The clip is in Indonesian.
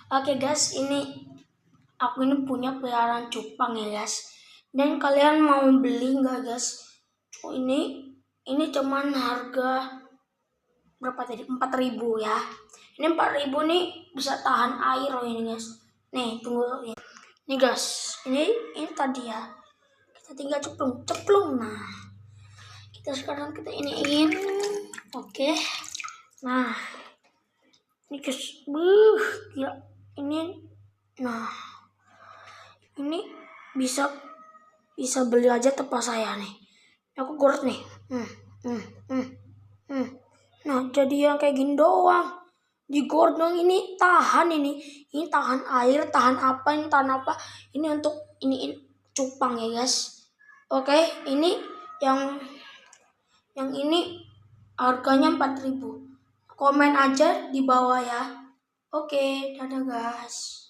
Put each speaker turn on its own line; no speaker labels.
Oke guys, aku ini punya peliharaan cupang ya guys. Dan kalian mau beli nggak guys? Oh, ini cuman harga berapa tadi? 4.000 ya. Ini 4.000 nih bisa tahan air loh ini guys. Nih tunggu ya. Nih guys, ini tadi ya. Kita tinggal ceplung. Nah, kita iniin. Oke. Nah, ini guys, gila. Nah, ini bisa beli aja tempat saya nih. Aku gores nih. Hmm, hmm, hmm, hmm. Nah, jadi yang kayak gini doang. Digoreng dong ini tahan ini. Ini tahan air, tahan apa, ini tahan apa. Ini untuk ini cupang ya guys. Oke, ini yang ini harganya 4.000. Komen aja di bawah ya. Oke, dadah guys.